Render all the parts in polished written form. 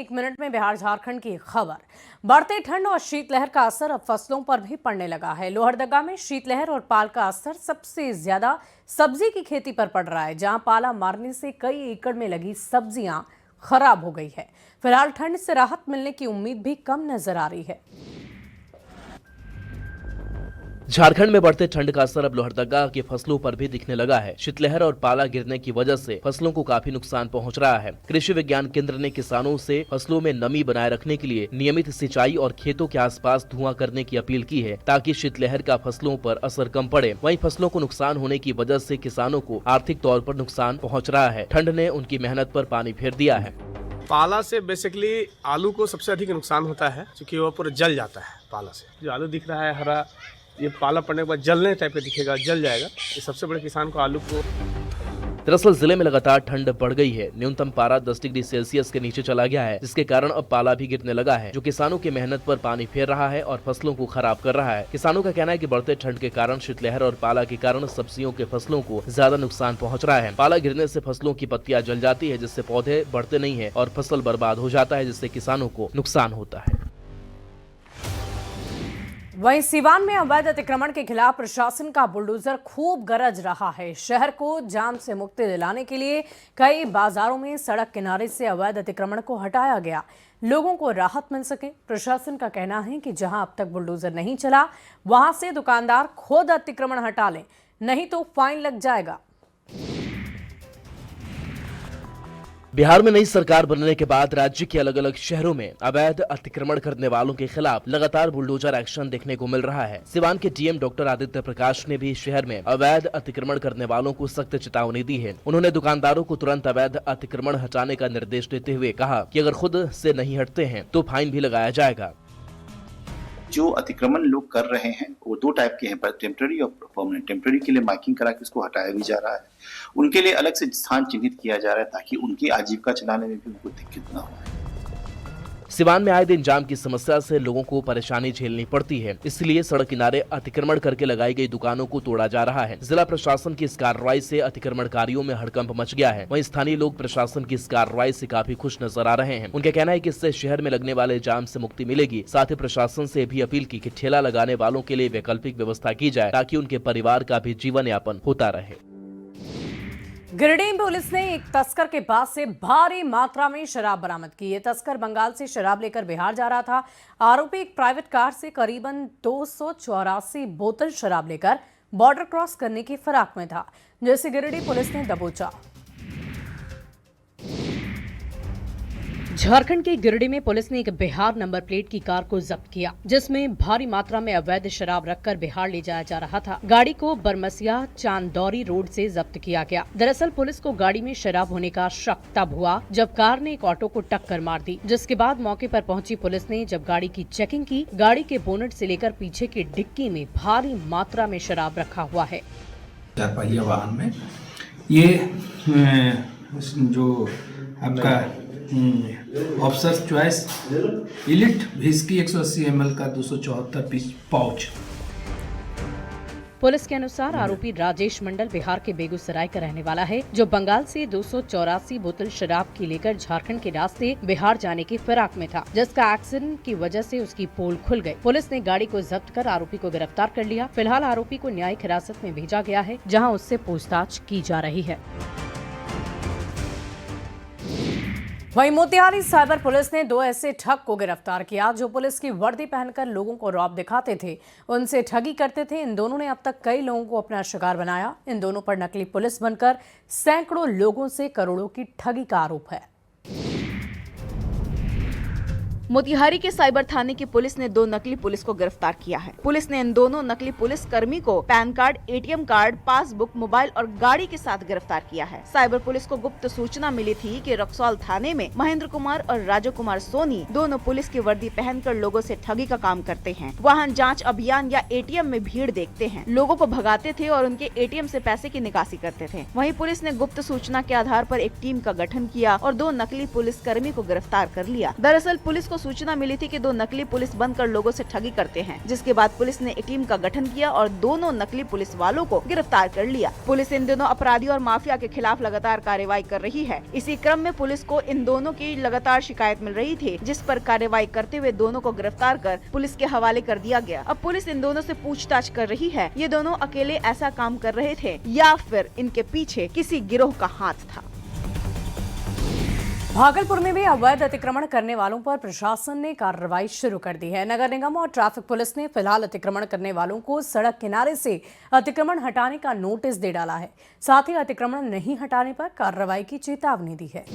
एक मिनट में बिहार झारखंड की खबर। बढ़ते ठंड और शीतलहर का असर अब फसलों पर भी पड़ने लगा है। लोहरदगा में शीतलहर और पाल का असर सबसे ज्यादा सब्जी की खेती पर पड़ रहा है, जहां पाला मारने से कई एकड़ में लगी सब्जियां खराब हो गई है। फिलहाल ठंड से राहत मिलने की उम्मीद भी कम नजर आ रही है। झारखंड में बढ़ते ठंड का असर अब लोहरदगा के फसलों पर भी दिखने लगा है। शीतलहर और पाला गिरने की वजह से फसलों को काफी नुकसान पहुंच रहा है। कृषि विज्ञान केंद्र ने किसानों से फसलों में नमी बनाए रखने के लिए नियमित सिंचाई और खेतों के आसपास धुआं करने की अपील की है, ताकि शीतलहर का फसलों पर असर कम पड़े। वहीं फसलों को नुकसान होने की वजह से किसानों को आर्थिक तौर पर नुकसान पहुँच रहा है। ठंड ने उनकी मेहनत पर पानी फेर दिया है। पाला से बेसिकली आलू को सबसे अधिक नुकसान होता है, क्योंकि वो पूरा जल जाता है। पाला से जो आलू दिख रहा है हरा, ये पाला पड़ने के बाद जलने टाइप का दिखेगा, जल जाएगा। ये सबसे बड़े किसान को आलू को। दरअसल जिले में लगातार ठंड बढ़ गई है। न्यूनतम पारा 10 डिग्री सेल्सियस के नीचे चला गया है, जिसके कारण अब पाला भी गिरने लगा है, जो किसानों की मेहनत पर पानी फेर रहा है और फसलों को खराब कर रहा है। किसानों का कहना है कि बढ़ते ठंड के कारण शीतलहर और पाला के कारण सब्जियों के फसलों को ज्यादा नुकसान पहुंच रहा है। पाला गिरने से फसलों की पत्तियां जल जाती है, जिससे पौधे बढ़ते नहीं है और फसल बर्बाद हो जाता है, जिससे किसानों को नुकसान होता है। वहीं सीवान में अवैध अतिक्रमण के खिलाफ प्रशासन का बुलडोजर खूब गरज रहा है। शहर को जाम से मुक्ति दिलाने के लिए कई बाजारों में सड़क किनारे से अवैध अतिक्रमण को हटाया गया, लोगों को राहत मिल सके। प्रशासन का कहना है कि जहां अब तक बुलडोजर नहीं चला, वहां से दुकानदार खुद अतिक्रमण हटा लें, नहीं तो फाइन लग जाएगा। बिहार में नई सरकार बनने के बाद राज्य के अलग अलग शहरों में अवैध अतिक्रमण करने वालों के खिलाफ लगातार बुलडोजर एक्शन देखने को मिल रहा है। सिवान के डीएम डॉक्टर आदित्य प्रकाश ने भी शहर में अवैध अतिक्रमण करने वालों को सख्त चेतावनी दी है। उन्होंने दुकानदारों को तुरंत अवैध अतिक्रमण हटाने का निर्देश देते हुए कहा कि अगर खुद से नहीं हटते हैं तो फाइन भी लगाया जाएगा। जो अतिक्रमण लोग कर रहे हैं वो दो टाइप के हैं, टेम्पररी और परमानेंट। टेम्पररी के लिए मार्किंग करा के उसको हटाया भी जा रहा है, उनके लिए अलग से स्थान चिन्हित किया जा रहा है, ताकि उनकी आजीविका चलाने में भी उनको दिक्कत ना हो। सिवान में आए दिन जाम की समस्या से लोगों को परेशानी झेलनी पड़ती है, इसलिए सड़क किनारे अतिक्रमण करके लगाई गई दुकानों को तोड़ा जा रहा है। जिला प्रशासन की इस कार्रवाई से अतिक्रमणकारियों में हड़कंप मच गया है। वहीं स्थानीय लोग प्रशासन की इस कार्रवाई से काफी खुश नजर आ रहे हैं। उनका कहना है कि इससे शहर में लगने वाले जाम से मुक्ति मिलेगी। साथ ही प्रशासन से भी अपील की कि ठेला लगाने वालों के लिए वैकल्पिक व्यवस्था की जाए, ताकि उनके परिवार का भी जीवन यापन होता रहे। गिरिडीह पुलिस ने एक तस्कर के पास से भारी मात्रा में शराब बरामद की। ये तस्कर बंगाल से शराब लेकर बिहार जा रहा था। आरोपी एक प्राइवेट कार से करीबन 284 बोतल शराब लेकर बॉर्डर क्रॉस करने की फिराक में था, जिसे गिरिडीह पुलिस ने दबोचा। झारखंड के गिरिडीह में पुलिस ने एक बिहार नंबर प्लेट की कार को जब्त किया, जिसमें भारी मात्रा में अवैध शराब रखकर बिहार ले जाया जा रहा था। गाड़ी को बरमसिया चांदौरी रोड से जब्त किया गया। दरअसल पुलिस को गाड़ी में शराब होने का शक तब हुआ जब कार ने एक ऑटो को टक्कर मार दी, जिसके बाद मौके पर पहुंची पुलिस ने जब गाड़ी की चेकिंग की, गाड़ी के बोनट से लेकर पीछे की डिक्की में भारी मात्रा में शराब रखा हुआ है। 4 पहिया वाहन में ये जो आपका officers choice elite whisky 180 ml का 274 पीस पाउच। पुलिस के अनुसार आरोपी राजेश मंडल बिहार के बेगूसराय का रहने वाला है, जो बंगाल से 284 बोतल शराब की लेकर झारखंड के रास्ते बिहार जाने की फिराक में था, जिसका एक्सीडेंट की वजह से उसकी पोल खुल गई। पुलिस ने गाड़ी को जब्त कर आरोपी को गिरफ्तार कर लिया। फिलहाल आरोपी को न्यायिक हिरासत में भेजा गया है, जहाँ उससे पूछताछ की जा रही है। वहीं मोतिहारी साइबर पुलिस ने 2 ऐसे ठग को गिरफ्तार किया जो पुलिस की वर्दी पहनकर लोगों को रौब दिखाते थे, उनसे ठगी करते थे। इन दोनों ने अब तक कई लोगों को अपना शिकार बनाया। इन दोनों पर नकली पुलिस बनकर सैकड़ों लोगों से करोड़ों की ठगी का आरोप है। मोतिहारी के साइबर थाने की पुलिस ने 2 नकली पुलिस को गिरफ्तार किया है। पुलिस ने इन दोनों नकली पुलिस कर्मी को pan card, ATM card, passbook, mobile और गाड़ी के साथ गिरफ्तार किया है। साइबर पुलिस को गुप्त सूचना मिली थी कि रक्सौल थाने में महेंद्र कुमार और राजू कुमार सोनी दोनों पुलिस की वर्दी पहनकर लोगों से ठगी का काम करते हैं। वाहन जाँच अभियान या एटीएम में भीड़ देखते हैं, लोगों को भगाते थे और उनके एटीएम से पैसे की निकासी करते थे। वहीं पुलिस ने गुप्त सूचना के आधार पर एक टीम का गठन किया और 2 नकली पुलिस कर्मी को गिरफ्तार कर लिया। दरअसल पुलिस को सूचना मिली थी कि 2 नकली पुलिस बनकर लोगों से ठगी करते हैं, जिसके बाद पुलिस ने एक टीम का गठन किया और दोनों नकली पुलिस वालों को गिरफ्तार कर लिया। पुलिस इन दिनों अपराधियों और माफिया के खिलाफ लगातार कार्रवाई कर रही है। इसी क्रम में पुलिस को इन दोनों की लगातार शिकायत मिल रही थी, जिस पर कार्रवाई करते हुए दोनों को गिरफ्तार कर पुलिस के हवाले कर दिया गया। अब पुलिस इन दोनों से पूछताछ कर रही है, ये दोनों अकेले ऐसा काम कर रहे थे या फिर इनके पीछे किसी गिरोह का हाथ था। भागलपुर में भी अवैध अतिक्रमण करने वालों पर प्रशासन ने कार्रवाई शुरू कर दी है। नगर निगम और ट्रैफिक पुलिस ने फिलहाल अतिक्रमण करने वालों को सड़क किनारे से अतिक्रमण हटाने का नोटिस दे डाला है। साथ ही अतिक्रमण नहीं हटाने पर कार्रवाई की चेतावनी दी है।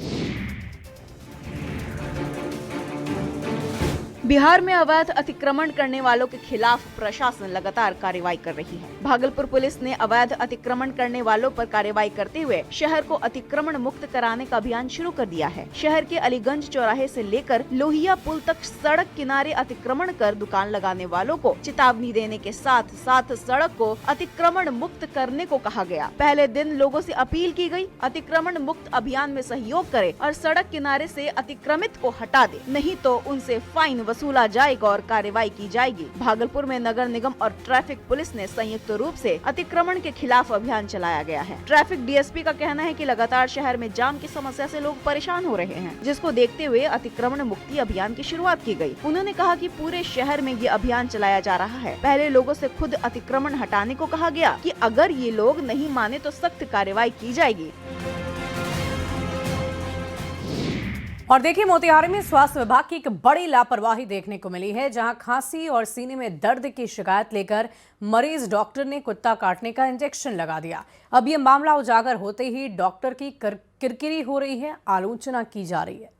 बिहार में अवैध अतिक्रमण करने वालों के खिलाफ प्रशासन लगातार कार्रवाई कर रही है। भागलपुर पुलिस ने अवैध अतिक्रमण करने वालों पर कार्रवाई करते हुए शहर को अतिक्रमण मुक्त कराने का अभियान शुरू कर दिया है। शहर के अलीगंज चौराहे से लेकर लोहिया पुल तक सड़क किनारे अतिक्रमण कर दुकान लगाने वालों को चेतावनी देने के साथ साथ सड़क को अतिक्रमण मुक्त करने को कहा गया। पहले दिन लोगों से अपील की गई, अतिक्रमण मुक्त अभियान में सहयोग करे और सड़क किनारे से अतिक्रमित को हटा दे, नहीं तो उनसे फाइन वसूला जाएगा और कार्रवाई की जाएगी। भागलपुर में नगर निगम और ट्रैफिक पुलिस ने संयुक्त रूप से अतिक्रमण के खिलाफ अभियान चलाया गया है। ट्रैफिक डीएसपी का कहना है कि लगातार शहर में जाम की समस्या से लोग परेशान हो रहे हैं, जिसको देखते हुए अतिक्रमण मुक्ति अभियान की शुरुआत की गई। उन्होंने कहा कि पूरे शहर में ये अभियान चलाया जा रहा है। पहले लोगों से खुद अतिक्रमण हटाने को कहा गया कि अगर ये लोग नहीं माने तो सख्त कार्रवाई की जाएगी। और देखिए, मोतिहारी में स्वास्थ्य विभाग की एक बड़ी लापरवाही देखने को मिली है, जहां खांसी और सीने में दर्द की शिकायत लेकर मरीज डॉक्टर ने कुत्ता काटने का इंजेक्शन लगा दिया। अब ये मामला उजागर होते ही डॉक्टर की किरकिरी हो रही है, आलोचना की जा रही है।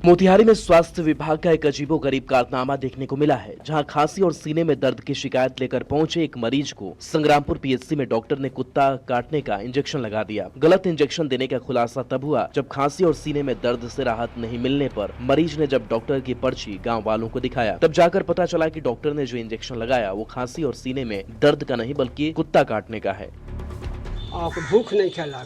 मोतिहारी में स्वास्थ्य विभाग का एक अजीबोगरीब कारनामा देखने को मिला है, जहां खांसी और सीने में दर्द की शिकायत लेकर पहुंचे एक मरीज को संग्रामपुर पीएचसी में डॉक्टर ने कुत्ता काटने का इंजेक्शन लगा दिया। गलत इंजेक्शन देने का खुलासा तब हुआ जब खांसी और सीने में दर्द से राहत नहीं मिलने पर मरीज ने जब डॉक्टर की पर्ची गाँव वालों को दिखाया, तब जाकर पता चला कि डॉक्टर ने जो इंजेक्शन लगाया वो खांसी और सीने में दर्द का नहीं बल्कि कुत्ता काटने का है। भूख नहीं खेला,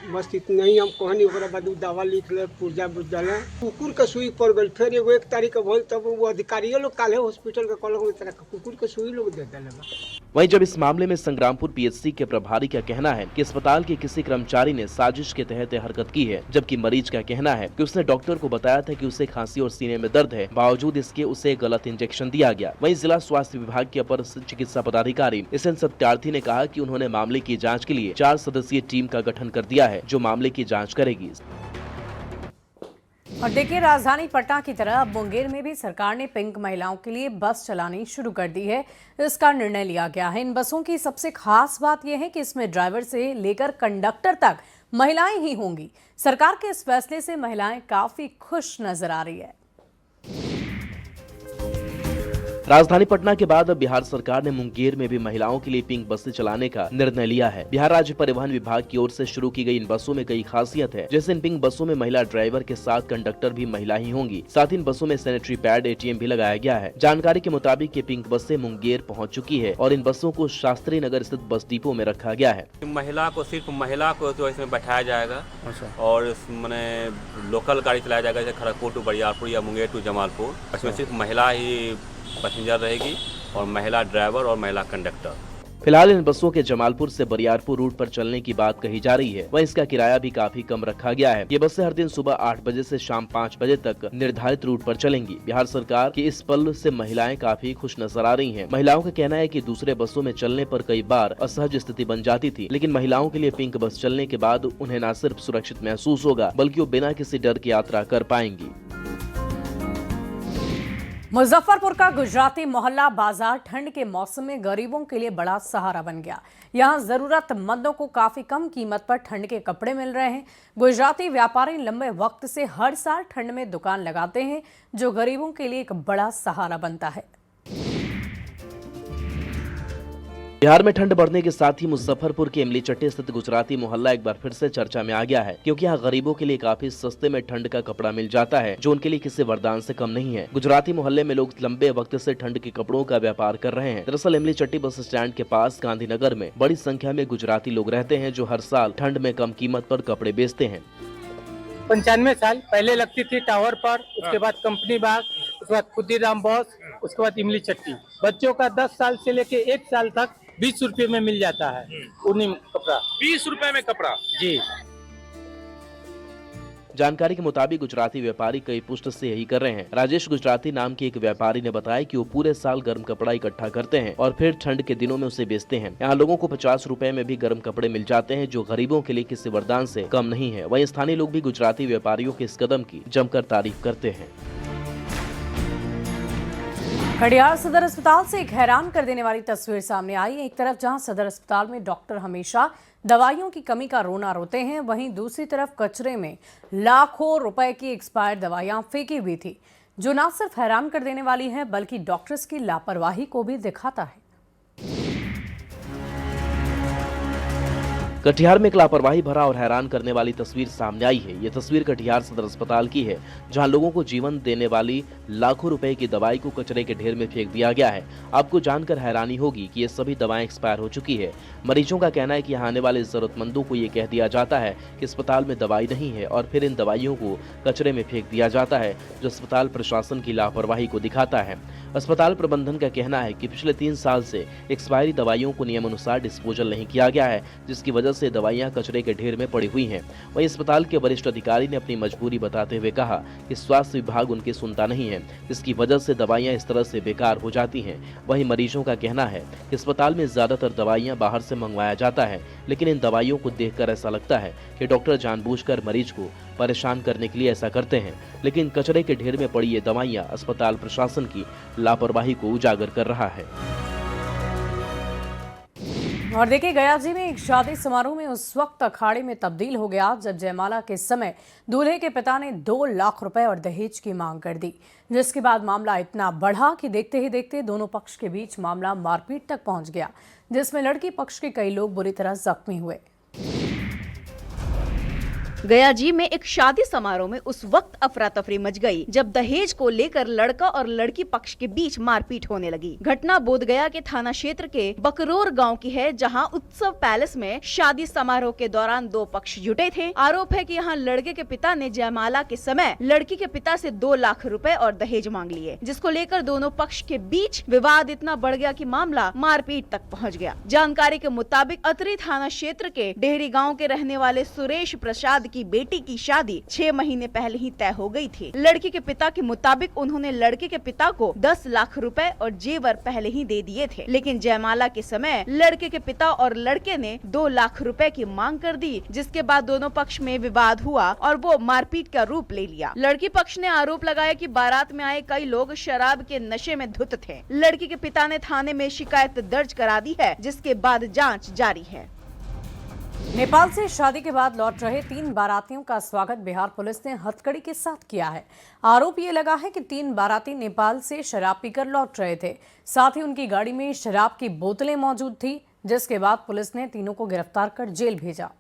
बस इतना ही हम कहनी। ओकरा बाद दवा लिख ले, पुर्जा बुर्जा ले, कुकुर के सुई पड़ गई। फिर एगो 1 तारीख के भइल, तब वो अधिकारियों लोग काले हॉस्पिटल के कहलक इस तरह कुकुर के सुई लोग दे देले। वहीं जब इस मामले में संग्रामपुर पीएचसी के प्रभारी का कहना है कि अस्पताल के किसी कर्मचारी ने साजिश के तहत हरकत की है, जबकि मरीज का कहना है कि उसने डॉक्टर को बताया था कि उसे खांसी और सीने में दर्द है, बावजूद इसके उसे गलत इंजेक्शन दिया गया। वहीं जिला स्वास्थ्य विभाग के अपर चिकित्सा पदाधिकारी SN सत्यार्थी ने कहा कि उन्होंने मामले की जाँच के लिए 4 सदस्यीय टीम का गठन कर दिया है, जो मामले की जाँच करेगी। और देखिए, राजधानी पटना की तरह अब मुंगेर में भी सरकार ने पिंक महिलाओं के लिए बस चलानी शुरू कर दी है। इसका निर्णय लिया गया है। इन बसों की सबसे खास बात यह है कि इसमें ड्राइवर से लेकर कंडक्टर तक महिलाएं ही होंगी। सरकार के इस फैसले से महिलाएं काफी खुश नजर आ रही है। राजधानी पटना के बाद अब बिहार सरकार ने मुंगेर में भी महिलाओं के लिए पिंक बसें चलाने का निर्णय लिया है। बिहार राज्य परिवहन विभाग की ओर से शुरू की गई इन बसों में कई खासियत है, जैसे इन पिंक बसों में महिला ड्राइवर के साथ कंडक्टर भी महिला ही होंगी। साथ ही इन बसों में सैनिटरी पैड, ATM भी लगाया गया है। जानकारी के मुताबिक ये पिंक बसें मुंगेर पहुँच चुकी है और इन बसों को शास्त्री नगर स्थित बस डिपो में रखा गया है। महिला को सिर्फ महिला को तो इसमें बैठाया जाएगा और मैंने लोकल गाड़ी चलाया जाएगा, जैसे खड़गपुर टू बरियारपुर या मुंगेर टू जमालपुर। इसमें सिर्फ महिला ही पैसेंजर रहेगी और महिला ड्राइवर और महिला कंडक्टर। फिलहाल इन बसों के जमालपुर से बरियारपुर रूट पर चलने की बात कही जा रही है। वहीं इसका किराया भी काफी कम रखा गया है। ये बसें हर दिन सुबह 8 बजे से शाम 5 बजे तक निर्धारित रूट पर चलेंगी। बिहार सरकार की इस पल से महिलाएं काफी खुश नजर आ रही हैं। महिलाओं का कहना है कि दूसरे बसों में चलने पर कई बार असहज स्थिति बन जाती थी, लेकिन महिलाओं के लिए पिंक बस चलने के बाद उन्हें न सिर्फ सुरक्षित महसूस होगा, बल्कि वो बिना किसी डर की यात्रा कर पाएंगी। मुजफ्फरपुर का गुजराती मोहल्ला बाजार ठंड के मौसम में गरीबों के लिए बड़ा सहारा बन गया। यहां जरूरतमंदों को काफी कम कीमत पर ठंड के कपड़े मिल रहे हैं। गुजराती व्यापारी लंबे वक्त से हर साल ठंड में दुकान लगाते हैं, जो गरीबों के लिए एक बड़ा सहारा बनता है। बिहार में ठंड बढ़ने के साथ ही मुजफ्फरपुर के इमली चट्टी स्थित गुजराती मोहल्ला एक बार फिर से चर्चा में आ गया है, क्योंकि यहाँ गरीबों के लिए काफी सस्ते में ठंड का कपड़ा मिल जाता है, जो उनके लिए किसी वरदान से कम नहीं है। गुजराती मोहल्ले में लोग लंबे वक्त से ठंड के कपड़ों का व्यापार कर रहे हैं। दरअसल इमली चट्टी बस स्टैंड के पास गांधीनगर में बड़ी संख्या में गुजराती लोग रहते हैं, जो हर साल ठंड में कम कीमत पर कपड़े बेचते हैं। 95 साल पहले लगती थी टावर पर, उसके बाद कंपनी बाग, उसके बाद खुदीराम बॉस, उसके बाद इमली चट्टी। बच्चों का 10 साल से लेके 1 साल तक 20 रुपए में मिल जाता है ऊनी कपड़ा। 20 रुपए में कपड़ा जी। जानकारी के मुताबिक गुजराती व्यापारी कई पुष्ट से यही कर रहे हैं। राजेश गुजराती नाम के एक व्यापारी ने बताया कि वो पूरे साल गर्म कपड़ा इकट्ठा करते हैं और फिर ठंड के दिनों में उसे बेचते हैं। यहाँ लोगों को 50 रुपए में भी गर्म कपड़े मिल जाते हैं, जो गरीबों के लिए किसी वरदान से कम नहीं है। वहीं स्थानीय लोग भी गुजराती व्यापारियों के इस कदम की जमकर तारीफ करते हैं। खडियार सदर अस्पताल से एक हैरान कर देने वाली तस्वीर सामने आई। एक तरफ जहां सदर अस्पताल में डॉक्टर हमेशा दवाइयों की कमी का रोना रोते हैं, वहीं दूसरी तरफ कचरे में लाखों रुपए की एक्सपायर्ड दवाइयां फेंकी हुई थी, जो न सिर्फ हैरान कर देने वाली है बल्कि डॉक्टर्स की लापरवाही को भी दिखाता है। कटिहार में एक लापरवाही भरा और हैरान करने वाली तस्वीर सामने आई है। ये तस्वीर कटिहार सदर अस्पताल की है, जहां लोगों को जीवन देने वाली लाखों रुपए की दवाई को कचरे के ढेर में फेंक दिया गया है। आपको जानकर हैरानी होगी कि ये सभी दवाएं एक्सपायर हो चुकी है। मरीजों का कहना है कि यहाँ आने वाले जरूरतमंदों को ये कह दिया जाता है कि अस्पताल में दवाई नहीं है और फिर इन दवाइयों को कचरे में फेंक दिया जाता है, जो अस्पताल प्रशासन की लापरवाही को दिखाता है। अस्पताल प्रबंधन का कहना है कि पिछले 3 साल से एक्सपायरी दवाइयों को नियमानुसार डिस्पोजल नहीं किया गया है, जिसकी वजह से दवाइयां कचरे के ढेर में पड़ी हुई हैं। वहीं अस्पताल के वरिष्ठ अधिकारी ने अपनी मजबूरी बताते हुए कहा कि स्वास्थ्य विभाग उनकी सुनता नहीं है, जिसकी वजह से दवाइयां इस तरह से बेकार हो जाती हैं। वहीं मरीजों का कहना है कि अस्पताल में ज्यादातर दवाइयां बाहर से मंगवाया जाता है, लेकिन इन दवाइयों को देखकर ऐसा लगता है कि डॉक्टर जानबूझकर मरीज को परेशान करने के लिए ऐसा करते हैं। लेकिन कचरे के ढेर में पड़ी ये दवाइयां अस्पताल प्रशासन की लापरवाही को उजागर कर रहा है। और देखिए, गया जी में एक शादी समारोह में उस वक्त अखाड़े में तब्दील हो गया जब जयमाला के समय दूल्हे के पिता ने 2 लाख रुपए और दहेज की मांग कर दी, जिसके बाद मामला इतना बढ़ा कि देखते ही देखते दोनों पक्ष के बीच मामला मारपीट तक पहुंच गया, जिसमें लड़की पक्ष के कई लोग बुरी तरह जख्मी हुए। गया जी में एक शादी समारोह में उस वक्त अफरा तफरी मच गई जब दहेज को लेकर लड़का और लड़की पक्ष के बीच मारपीट होने लगी। घटना बोधगया के थाना क्षेत्र के बकरोर गांव की है, जहां उत्सव पैलेस में शादी समारोह के दौरान 2 पक्ष जुटे थे। आरोप है कि यहां लड़के के पिता ने जयमाला के समय लड़की के पिता से 2 लाख रुपए और दहेज मांग लिए, जिसको लेकर दोनों पक्ष के बीच विवाद इतना बढ़ गया कि मामला मारपीट तक पहुँच गया। जानकारी के मुताबिक अतरी थाना क्षेत्र के डेहरी गाँव के रहने वाले सुरेश प्रसाद की बेटी की शादी 6 महीने पहले ही तय हो गई थी। लड़की के पिता के मुताबिक उन्होंने लड़के के पिता को 10 लाख रुपए और जेवर पहले ही दे दिए थे, लेकिन जयमाला के समय लड़के के पिता और लड़के ने 2 लाख रुपए की मांग कर दी, जिसके बाद दोनों पक्ष में विवाद हुआ और वो मारपीट का रूप ले लिया। लड़की पक्ष ने आरोप लगाया कि बारात में आए कई लोग शराब के नशे में धुत थे। लड़की के पिता ने थाने में शिकायत दर्ज करा दी है, जिसके बाद जाँच जारी है। नेपाल से शादी के बाद लौट रहे 3 बारातियों का स्वागत बिहार पुलिस ने हथकड़ी के साथ किया है। आरोप ये लगा है कि 3 बाराती नेपाल से शराब पीकर लौट रहे थे, साथ ही उनकी गाड़ी में शराब की बोतलें मौजूद थी, जिसके बाद पुलिस ने तीनों को गिरफ्तार कर जेल भेजा।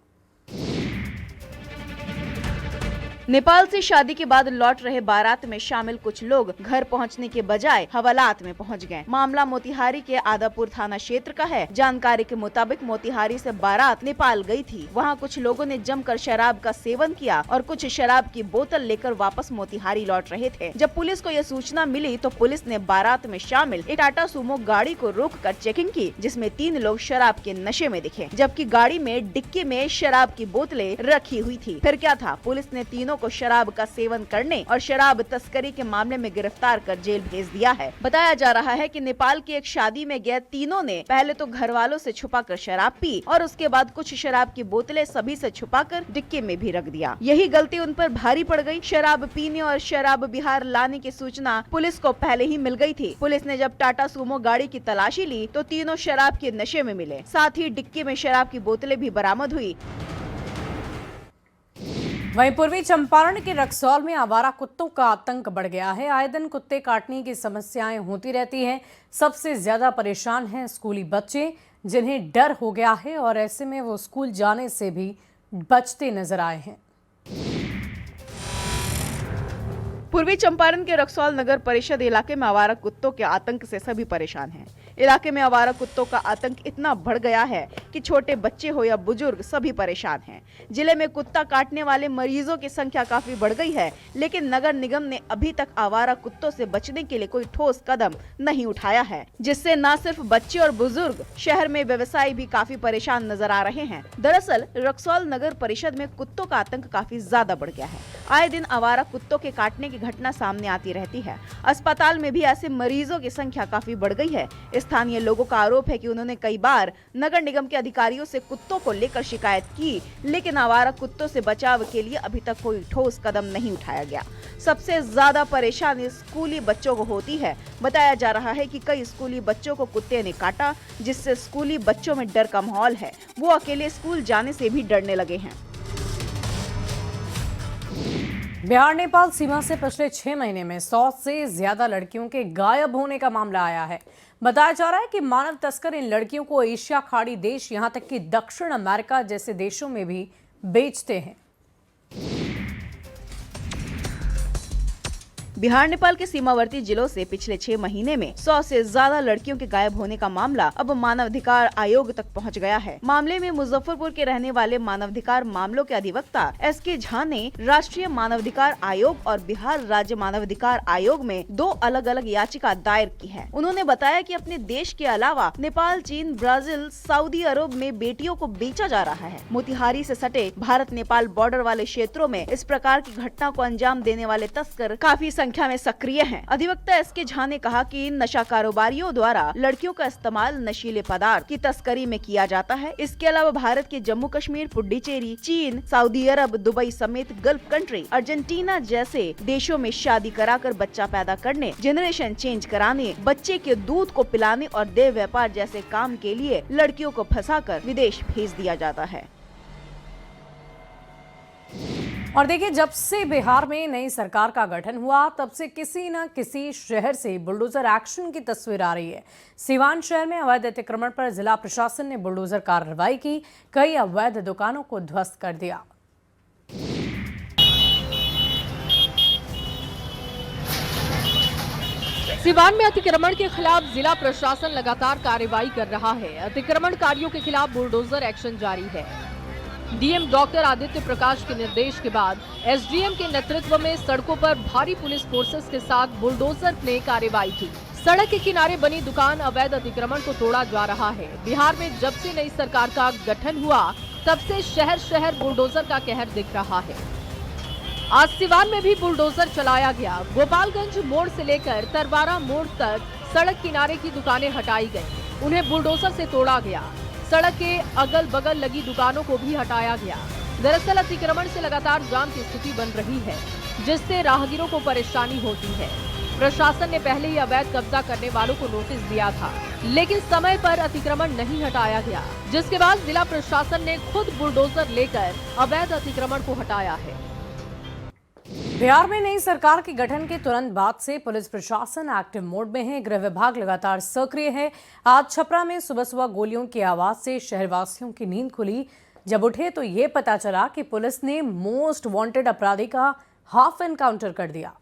नेपाल से शादी के बाद लौट रहे बारात में शामिल कुछ लोग घर पहुंचने के बजाय हवालात में पहुंच गए। मामला मोतिहारी के आदापुर थाना क्षेत्र का है। जानकारी के मुताबिक मोतिहारी से बारात नेपाल गई थी। वहां कुछ लोगों ने जमकर शराब का सेवन किया और कुछ शराब की बोतल लेकर वापस मोतिहारी लौट रहे थे। जब पुलिस को यह सूचना मिली तो पुलिस ने बारात में शामिल एक टाटा सूमो गाड़ी को रोककर चेकिंग की, जिसमें 3 लोग शराब के नशे में दिखे, जबकि गाड़ी में डिक्की में शराब की बोतलें रखी हुई थी। फिर क्या था, पुलिस ने तीनों को शराब का सेवन करने और शराब तस्करी के मामले में गिरफ्तार कर जेल भेज दिया है। बताया जा रहा है कि नेपाल की एक शादी में गए तीनों ने पहले तो घर वालों से छुपाकर शराब पी और उसके बाद कुछ शराब की बोतलें सभी से छुपाकर डिक्की में भी रख दिया। यही गलती उन पर भारी पड़ गई। शराब पीने और शराब बिहार लाने की सूचना पुलिस को पहले ही मिल गई थी। पुलिस ने जब टाटा सूमो गाड़ी की तलाशी ली तो तीनों शराब के नशे में मिले, साथ ही डिक्की में शराब की बोतलें भी बरामद हुई। वहीं पूर्वी चंपारण के रक्सौल में आवारा कुत्तों का आतंक बढ़ गया है। आए दिन कुत्ते काटने की समस्याएं होती रहती हैं। सबसे ज्यादा परेशान हैं स्कूली बच्चे, जिन्हें डर हो गया है और ऐसे में वो स्कूल जाने से भी बचते नजर आए हैं। पूर्वी चंपारण के रक्सौल नगर परिषद इलाके में आवारा कुत्तों के आतंक से सभी परेशान हैं। इलाके में आवारा कुत्तों का आतंक इतना बढ़ गया है कि छोटे बच्चे हो या बुजुर्ग सभी परेशान हैं। जिले में कुत्ता काटने वाले मरीजों की संख्या काफी बढ़ गई है, लेकिन नगर निगम ने अभी तक आवारा कुत्तों से बचने के लिए कोई ठोस कदम नहीं उठाया है, जिससे न सिर्फ बच्चे और बुजुर्ग, शहर में व्यवसायी भी काफी परेशान नजर आ रहे हैं। दरअसल रक्सौल नगर परिषद में कुत्तों का आतंक काफी ज्यादा बढ़ गया है। आए दिन आवारा कुत्तों के काटने की घटना सामने आती रहती है। अस्पताल में भी ऐसे मरीजों की संख्या काफी बढ़ गई है। स्थानीय लोगों का आरोप है कि उन्होंने कई बार नगर निगम के अधिकारियों से कुत्तों को लेकर शिकायत की, लेकिन आवारा कुत्तों से बचाव के लिए अभी तक कोई ठोस कदम नहीं उठाया गया। सबसे ज्यादा परेशानी स्कूली बच्चों को होती है। बताया जा रहा है कि कई स्कूली बच्चों को कुत्ते ने काटा, जिससे स्कूली बच्चों में डर का माहौल है। वो अकेले स्कूल जाने से भी डरने लगे हैं। बिहार नेपाल सीमा से पिछले 6 महीने में 100 से ज्यादा लड़कियों के गायब होने का मामला आया है। बताया जा रहा है कि मानव तस्कर इन लड़कियों को एशिया खाड़ी देश, यहां तक कि दक्षिण अमेरिका जैसे देशों में भी बेचते हैं। बिहार नेपाल के सीमावर्ती जिलों से पिछले 6 महीने में 100 से ज्यादा लड़कियों के गायब होने का मामला अब मानवाधिकार आयोग तक पहुंच गया है। मामले में मुजफ्फरपुर के रहने वाले मानवाधिकार मामलों के अधिवक्ता SK झा ने राष्ट्रीय मानवाधिकार आयोग और बिहार राज्य मानवाधिकार आयोग में 2 अलग अलग याचिका दायर की है। उन्होंने बताया कि अपने देश के अलावा नेपाल, चीन, ब्राजील, सऊदी अरब में बेटियों को बेचा जा रहा है। मोतिहारी से सटे भारत नेपाल बॉर्डर वाले क्षेत्रों में इस प्रकार की घटना को अंजाम देने वाले तस्कर काफी संख्या में सक्रिय हैं। अधिवक्ता SK झा ने कहा कि नशा कारोबारियों द्वारा लड़कियों का इस्तेमाल नशीले पदार्थ की तस्करी में किया जाता है। इसके अलावा भारत के जम्मू कश्मीर, पुडुचेरी, चीन, सऊदी अरब, दुबई समेत गल्फ कंट्री, अर्जेंटीना जैसे देशों में शादी कराकर बच्चा पैदा करने, जनरेशन चेंज कराने, बच्चे के दूध को पिलाने और देह व्यापार जैसे काम के लिए लड़कियों को फंसाकर विदेश भेज दिया जाता है। और देखिए, जब से बिहार में नई सरकार का गठन हुआ, तब से किसी न किसी शहर से बुलडोजर एक्शन की तस्वीर आ रही है। सिवान शहर में अवैध अतिक्रमण पर जिला प्रशासन ने बुलडोजर कार्रवाई की, कई अवैध दुकानों को ध्वस्त कर दिया। सिवान में अतिक्रमण के खिलाफ जिला प्रशासन लगातार कार्रवाई कर रहा है। अतिक्रमणकारियों के खिलाफ बुलडोजर एक्शन जारी है। डीएम डॉक्टर आदित्य प्रकाश के निर्देश के बाद एसडीएम के नेतृत्व में सड़कों पर भारी पुलिस फोर्सेस के साथ बुलडोजर ने कार्रवाई की। सड़क के किनारे बनी दुकान अवैध अतिक्रमण को तोड़ा जा रहा है। बिहार में जब से नई सरकार का गठन हुआ, तब से शहर शहर बुलडोजर का कहर दिख रहा है। आज सिवान में भी बुलडोजर चलाया गया। गोपालगंज मोड़ से लेकर तरवारा मोड़ तक सड़क किनारे की दुकानें हटाई गयी, उन्हें बुलडोजर से तोड़ा गया। सड़क के अगल बगल लगी दुकानों को भी हटाया गया। दरअसल अतिक्रमण से लगातार जाम की स्थिति बन रही है, जिससे राहगीरों को परेशानी होती है। प्रशासन ने पहले ही अवैध कब्जा करने वालों को नोटिस दिया था, लेकिन समय पर अतिक्रमण नहीं हटाया गया, जिसके बाद जिला प्रशासन ने खुद बुलडोजर लेकर अवैध अतिक्रमण को हटाया है। बिहार में नई सरकार के गठन के तुरंत बाद से पुलिस प्रशासन एक्टिव मोड में है। गृह विभाग लगातार सक्रिय है। आज छपरा में सुबह सुबह गोलियों की आवाज से शहरवासियों की नींद खुली। जब उठे तो ये पता चला कि पुलिस ने मोस्ट वांटेड अपराधी का हाफ एनकाउंटर कर दिया।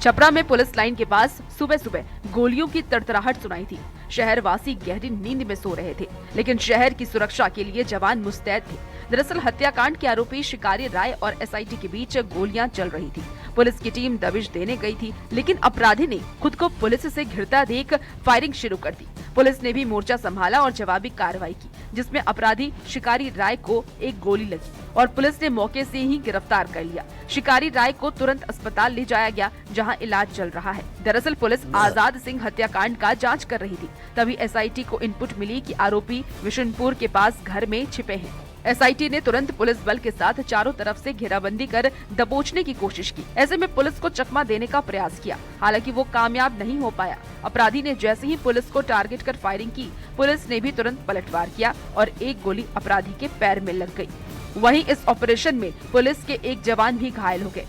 छपरा में पुलिस लाइन के पास सुबह सुबह गोलियों की तड़तड़ाहट सुनाई थी। शहरवासी गहरी नींद में सो रहे थे, लेकिन शहर की सुरक्षा के लिए जवान मुस्तैद थे। दरअसल हत्याकांड के आरोपी शिकारी राय और एसआईटी के बीच गोलियां चल रही थी। पुलिस की टीम दबिश देने गई थी, लेकिन अपराधी ने खुद को पुलिस से घिरता देख फायरिंग शुरू कर दी। पुलिस ने भी मोर्चा संभाला और जवाबी कार्रवाई की, जिसमें अपराधी शिकारी राय को एक गोली लगी और पुलिस ने मौके से ही गिरफ्तार कर लिया। शिकारी राय को तुरंत अस्पताल ले जाया गया, जहां इलाज चल रहा है। दरअसल पुलिस आजाद सिंह हत्याकांड का जांच कर रही थी, तभी एसआईटी को इनपुट मिली कि आरोपी विशुनपुर के पास घर में छिपे हैं। एसआईटी ने तुरंत पुलिस बल के साथ चारों तरफ से घेराबंदी कर दबोचने की कोशिश की। ऐसे में पुलिस को चकमा देने का प्रयास किया, हालांकि वो कामयाब नहीं हो पाया। अपराधी ने जैसे ही पुलिस को टारगेट कर फायरिंग की, पुलिस ने भी तुरंत पलटवार किया और एक गोली अपराधी के पैर में लग गई। वहीं इस ऑपरेशन में पुलिस के एक जवान भी घायल हो गए।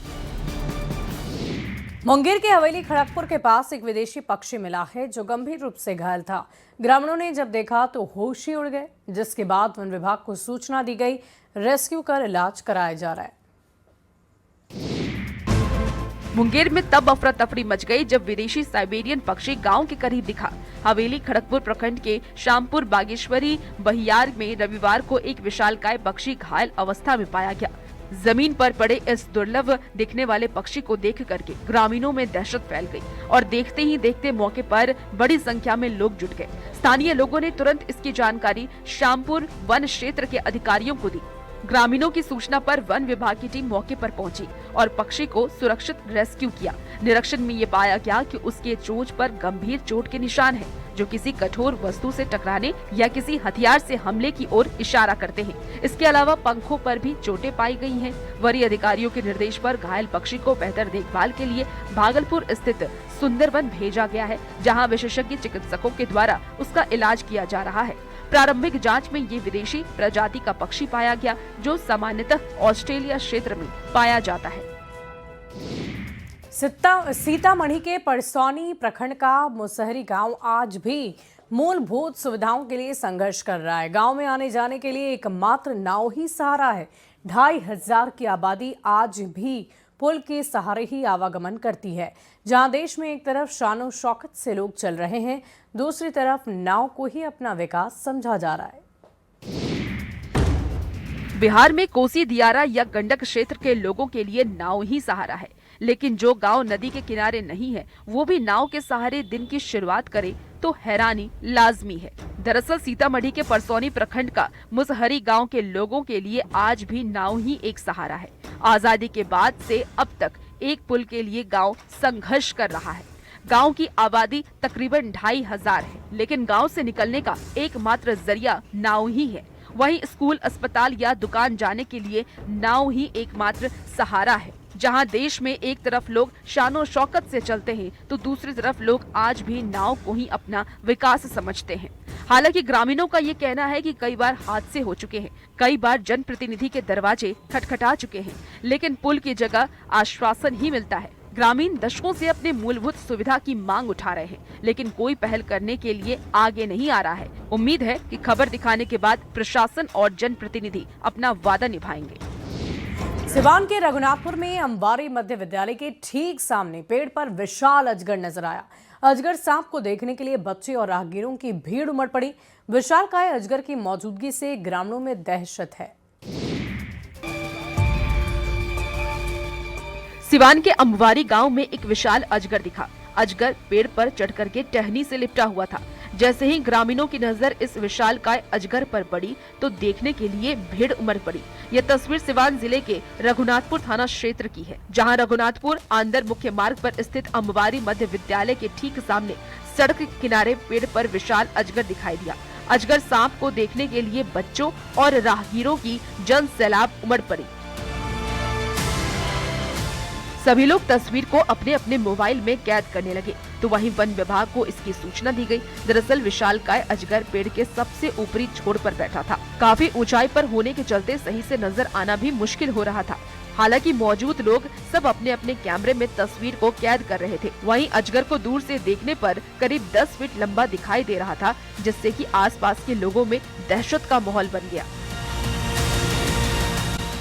मुंगेर के हवेली खड़गपुर के पास एक विदेशी पक्षी मिला है, जो गंभीर रूप से घायल था। ग्रामीणों ने जब देखा तो होश ही उड़ गए, जिसके बाद वन विभाग को सूचना दी गई। रेस्क्यू कर इलाज कराया जा रहा है। मुंगेर में तब अफरा तफरी मच गई जब विदेशी साइबेरियन पक्षी गांव के करीब दिखा। हवेली खड़गपुर प्रखंड के शामपुर बागेश्वरी बहियार में रविवार को एक विशालकाय पक्षी घायल अवस्था में पाया गया। जमीन पर पड़े इस दुर्लभ दिखने वाले पक्षी को देख करके ग्रामीणों में दहशत फैल गई और देखते ही देखते मौके पर बड़ी संख्या में लोग जुट गए। स्थानीय लोगों ने तुरंत इसकी जानकारी शामपुर वन क्षेत्र के अधिकारियों को दी। ग्रामीणों की सूचना पर वन विभाग की टीम मौके पर पहुंची और पक्षी को सुरक्षित रेस्क्यू किया। निरीक्षण में ये पाया गया कि उसके चोंच पर गंभीर चोट के निशान हैं, जो किसी कठोर वस्तु से टकराने या किसी हथियार से हमले की ओर इशारा करते हैं। इसके अलावा पंखों पर भी चोटें पाई गई हैं। वरीय अधिकारियों के निर्देश पर घायल पक्षी को बेहतर देखभाल के लिए भागलपुर स्थित सुंदरवन भेजा गया है, जहां विशेषज्ञ चिकित्सकों के द्वारा उसका इलाज किया जा रहा है। प्रारंभिक जांच में ये विदेशी प्रजाति का पक्षी पाया गया, जो सामान्यतः ऑस्ट्रेलिया क्षेत्र में पाया जाता है। सीतामढ़ी के परसौनी प्रखंड का मुसहरी गांव आज भी मूलभूत सुविधाओं के लिए संघर्ष कर रहा है। गांव में आने जाने के लिए एकमात्र नाव ही सहारा है। 2500 की आबादी आज भी पुल के सहारे ही आवागमन करती है। जहां देश में एक तरफ शानो शौकत से लोग चल रहे हैं, दूसरी तरफ नाव को ही अपना विकास समझा जा रहा है। बिहार में कोसी, दियारा या गंडक क्षेत्र के लोगों के लिए नाव ही सहारा है, लेकिन जो गांव नदी के किनारे नहीं है, वो भी नाव के सहारे दिन की शुरुआत करे तो हैरानी लाजमी है। दरअसल सीतामढ़ी के परसौनी प्रखंड का मुसहरी गांव के लोगों के लिए आज भी नाव ही एक सहारा है। आजादी के बाद से अब तक एक पुल के लिए गांव संघर्ष कर रहा है। गांव की आबादी तकरीबन 2500 है, लेकिन गांव से निकलने का एकमात्र जरिया नाव ही है। वहीं स्कूल, अस्पताल या दुकान जाने के लिए नाव ही एकमात्र सहारा है। जहां देश में एक तरफ लोग शानो शौकत से चलते हैं, तो दूसरी तरफ लोग आज भी नाव को ही अपना विकास समझते हैं। हालांकि ग्रामीणों का ये कहना है कि कई बार हादसे हो चुके हैं, कई बार जनप्रतिनिधि के दरवाजे खटखटा चुके हैं, लेकिन पुल की जगह आश्वासन ही मिलता है। ग्रामीण दशकों से अपने मूलभूत सुविधा की मांग उठा रहे हैं, लेकिन कोई पहल करने के लिए आगे नहीं आ रहा है। उम्मीद है कि खबर दिखाने के बाद प्रशासन और जनप्रतिनिधि अपना वादा निभाएंगे। सिवान के रघुनाथपुर में अंबारी मध्य विद्यालय के ठीक सामने पेड़ पर विशाल अजगर नजर आया। अजगर सांप को देखने के लिए बच्चे और राहगीरों की भीड़ उमड़ पड़ी। विशालकाय अजगर की मौजूदगी से ग्रामीणों में दहशत है। सिवान के अम्बारी गांव में एक विशाल अजगर दिखा। अजगर पेड़ पर चढ़ करके टहनी से लिपटा हुआ था। जैसे ही ग्रामीणों की नजर इस विशालकाय अजगर पर पड़ी, तो देखने के लिए भीड़ उमड़ पड़ी। यह तस्वीर सिवान जिले के रघुनाथपुर थाना क्षेत्र की है, जहां रघुनाथपुर आंदर मुख्य मार्ग पर स्थित अम्बारी मध्य विद्यालय के ठीक सामने सड़क के किनारे पेड़ पर विशाल अजगर दिखाई दिया। अजगर सांप को देखने के लिए बच्चों और राहगीरों की जन सैलाब उमड़ पड़ी। सभी लोग तस्वीर को अपने अपने मोबाइल में कैद करने लगे, तो वहीं वन विभाग को इसकी सूचना दी गई। दरअसल विशालकाय अजगर पेड़ के सबसे ऊपरी छोर पर बैठा था। काफी ऊंचाई पर होने के चलते सही से नजर आना भी मुश्किल हो रहा था। हालांकि मौजूद लोग सब अपने अपने कैमरे में तस्वीर को कैद कर रहे थे। वहीं अजगर को दूर से देखने पर करीब 10 फीट लंबा दिखाई दे रहा था, जिससे कि आसपास के लोगों में दहशत का माहौल बन गया।